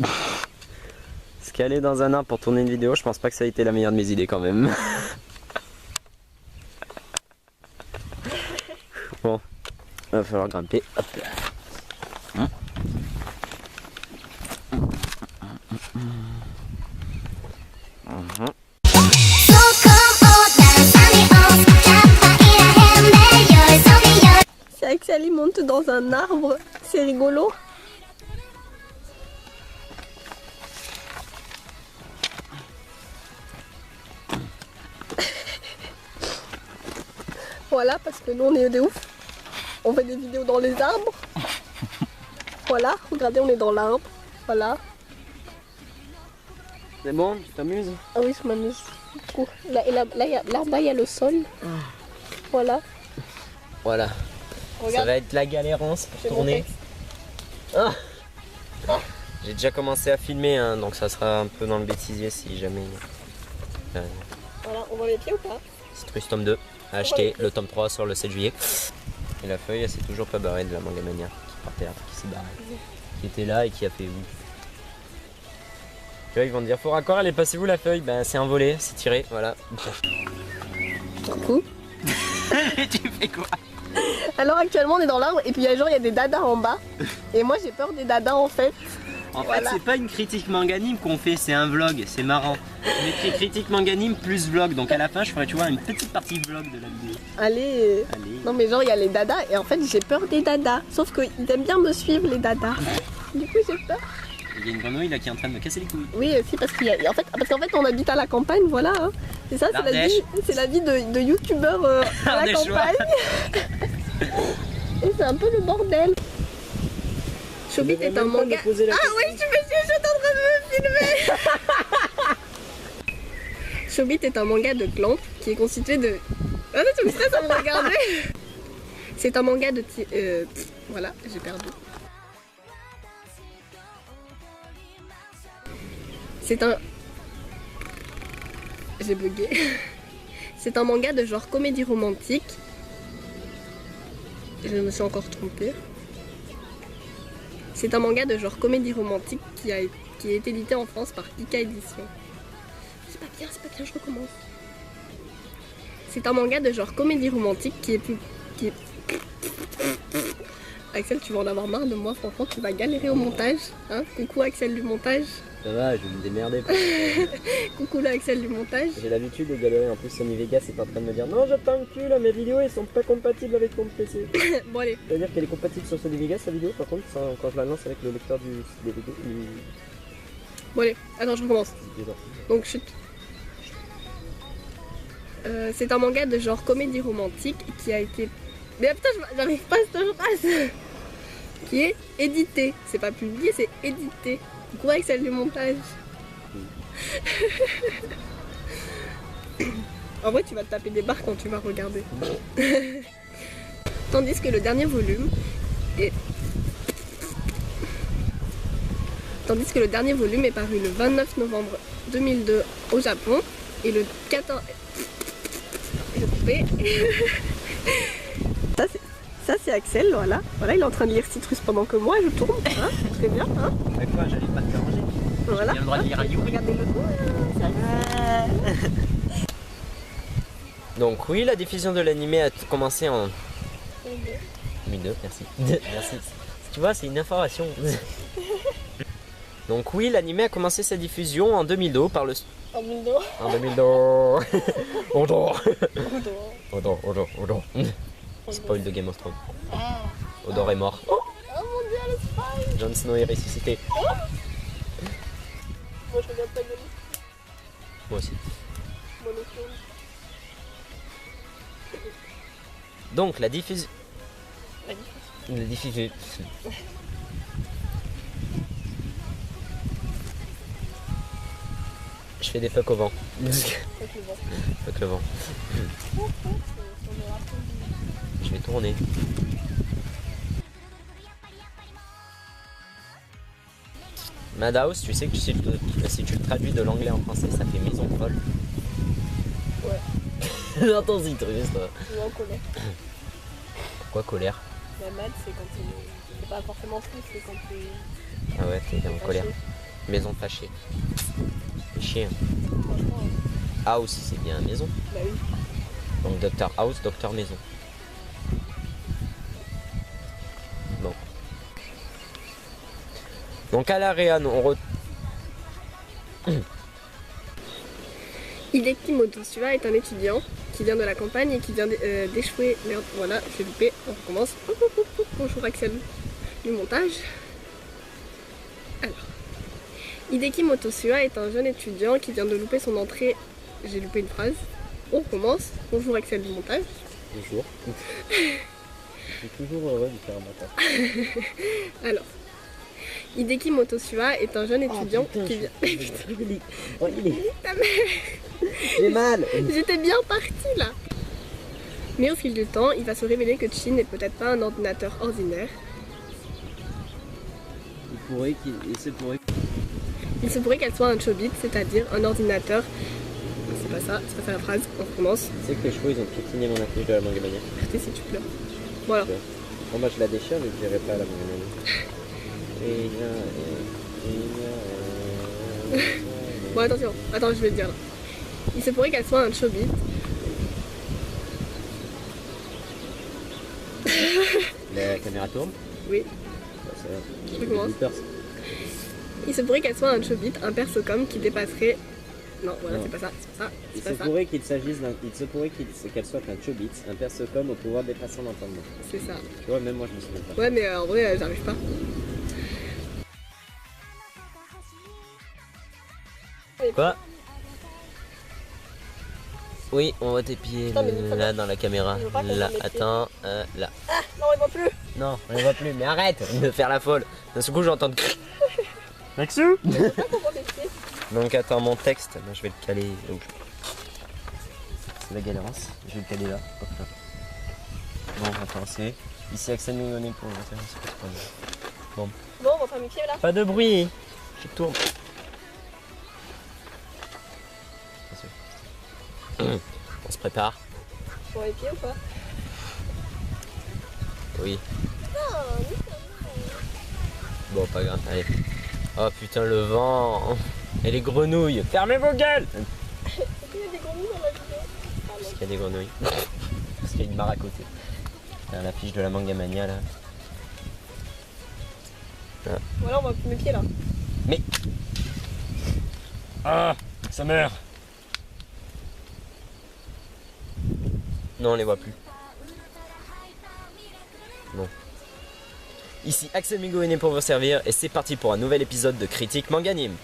Parce qu'aller dans un arbre pour tourner une vidéo, je pense pas que ça a été la meilleure de mes idées quand même. Bon, il va falloir grimper. Hop là. C'est Axel, il monte dans un arbre, c'est rigolo. Voilà, parce que nous on est des ouf. On fait des vidéos dans les arbres. Voilà, regardez, on est dans l'arbre. Voilà. C'est bon, tu t'amuses? Ah oui, je m'amuse. Là, là-bas, il y a le sol. Voilà. Voilà. Regarde. Ça va être la galérance pour tourner. Ah. J'ai déjà commencé à filmer, hein, donc ça sera un peu dans le bêtisier si jamais. Voilà, on voit les pieds ou pas? Citrus tome 2, à acheter le tome 3 sur le 7 juillet. Et la feuille, elle s'est toujours pas barrée de la Manga Mania qui partait, qui s'est barrée. Qui était là et qui a fait où? Tu vois, ils vont te dire, faut raccord, allez, passez-vous la feuille? Ben, c'est envolé, c'est tiré, voilà. Coucou. Tu fais quoi? Alors actuellement on est dans l'arbre et puis il y a des dadas en bas. Et moi j'ai peur des dadas en fait. En Voilà. fait, c'est pas une critique manganime qu'on fait, c'est un vlog, c'est marrant. Je mettrai critique manganime plus vlog, donc à la fin je ferai, tu vois, une petite partie vlog de la vidéo. Allez. Allez. Non mais genre il y a les dadas et en fait j'ai peur des dadas. Sauf qu'ils aiment bien me suivre les dadas. Du coup j'ai peur. Il y a une grenouille là qui est en train de me casser les couilles. Oui aussi parce qu'en fait on habite à la campagne, voilà. Hein. C'est ça, c'est la vie de youtubeur à la campagne. Et c'est un peu le bordel. Chobit est un manga. Ah oui, je suis en train de me filmer. Chobit est un manga de clan qui est constitué de... Ah mais tu me stresses à me regarder. C'est un manga de... Voilà, j'ai perdu. C'est un... J'ai bugué. C'est un manga de genre comédie romantique. Je me suis encore trompée. C'est un manga de genre comédie romantique qui est édité en France par Kika Édition. C'est pas bien, je recommence. C'est un manga de genre comédie romantique qui est... Axel, tu vas en avoir marre de moi, franchement, tu vas galérer au montage. Hein, coucou Axel du montage. Ça va, je vais me démerder. Coucou là Axel du montage. J'ai l'habitude de galérer, en plus Sony Vegas est en train de me dire non, j'attends le cul là, mes vidéos elles sont pas compatibles avec ton PC. Bon allez. C'est-à-dire qu'elle est compatible sur Sony Vegas la vidéo, par contre quand je la lance avec le lecteur du DVD, Bon allez, attends, je recommence. Donc chut. C'est un manga de genre comédie romantique qui a été... Mais putain, j'arrive pas à cette phrase. Qui est édité. C'est pas publié, c'est édité. Coucou Axel du montage. En vrai, tu vas te taper des barres quand tu vas regarder. Tandis que le dernier volume est... Tandis que le dernier volume est paru le 29 novembre 2002 au Japon et le 14... J'ai coupé. Ça c'est Axel, voilà. Voilà, il est en train de lire Citrus pendant que moi je tourne. Hein, très bien. Hein. Avec quoi, j'allais pas te déranger. Voilà. J'ai le droit de lire un livre. Regardez-le. Donc oui, la diffusion de l'animé a commencé en 2002, merci. Merci. Tu vois, c'est une information. Donc oui, l'animé a commencé sa diffusion en 2002 par le... En 2002. En 2002. Odor. Odor. Spoil de Game of Thrones. Odor est mort. Oh mon dieu, le spoil. Jon Snow est ressuscité. Moi je regarde pas Game. Moi aussi. Monotone. Donc la diffusion... La diffusion... Je fais des fuck au vent. Fuck le vent. Je vais tourner. Madhouse, tu sais que si tu le traduis de l'anglais en français, ça fait maison folle. Ouais. Attends, Citrus, toi. Ou en colère. Pourquoi colère? La mad, c'est quand c'est pas forcément triste, c'est quand t'es... Ah ouais, t'es en colère. Maison fâchée. Chien. House, c'est bien maison. Bah oui. Donc Docteur House, Docteur Maison. Bon. Donc à l'Ariane, on Hideki Motosua est un étudiant qui vient de la campagne et qui vient d'échouer. Merde, voilà, j'ai loupé, on recommence. Bonjour Axel du montage. Alors, Hideki Motosua est un jeune étudiant qui vient de louper son entrée. J'ai loupé une phrase. On recommence. Bonjour Axel du montage. Bonjour. Je suis toujours heureux de faire un montage. Alors, Hideki Motosua est un jeune étudiant qui vient. Oh, il est... Ta mère. J'ai mal. J'étais bien partie là. Mais au fil du temps, il va se révéler que Chin n'est peut-être pas un ordinateur ordinaire. Il se pourrait qu'elle soit un chobit, c'est-à-dire un ordinateur. C'est pas ça la phrase, on recommence. Tu sais que les chevaux ils ont piétiné mon affiche de la manga mania. Arrêtez si tu pleures. Bon alors. Bon bah je la déchire mais je dirai pas à la manga mania. Bon attention, attends je vais te dire là. Il se pourrait qu'elle soit un chobit. La caméra tourne. Oui. Bah, ça va. Je commence. Il se pourrait qu'elle soit un chobit, un persocom qui dépasserait... Non, voilà, c'est pas ça, c'est pas ça. Il se pourrait qu'il s'agisse d'un... Il se pourrait qu'elle soit un chobit, un persocom au pouvoir dépassant l'entendement. C'est ça. Tu vois, même moi je me souviens pas. Ouais, mais en vrai, j'arrive pas. Quoi? Oui, on voit tes pieds là dans la caméra. Là, attends, là. Ah, non, on ne voit plus. Non, on les voit plus, mais arrête de faire la folle. D'un seul coup, j'entends. Maxou. Donc attends, mon texte, moi, je vais le caler. C'est la galérance, je vais le caler là. Hop là. Bon, attends, c'est ici Axel Mingoni pour bon. Bon, on va faire mes pieds là. Pas de bruit, je tourne. On se prépare. Pour les pieds ou pas? Oui. Bon, pas grave, allez. Oh putain, le vent. Et les grenouilles. Fermez vos gueules. Est-ce qu'il y a des grenouilles dans la vidéo? Parce qu'il y a des grenouilles. Parce qu'il y a une mare à côté. Putain, l'affiche de la manga mania là. Ah. Voilà, on voit mes pieds là. Mais. Ah, sa mère. Non, on les voit plus. Bon. Ici Axel Migo est né pour vous servir et c'est parti pour un nouvel épisode de Critique Manga Anime.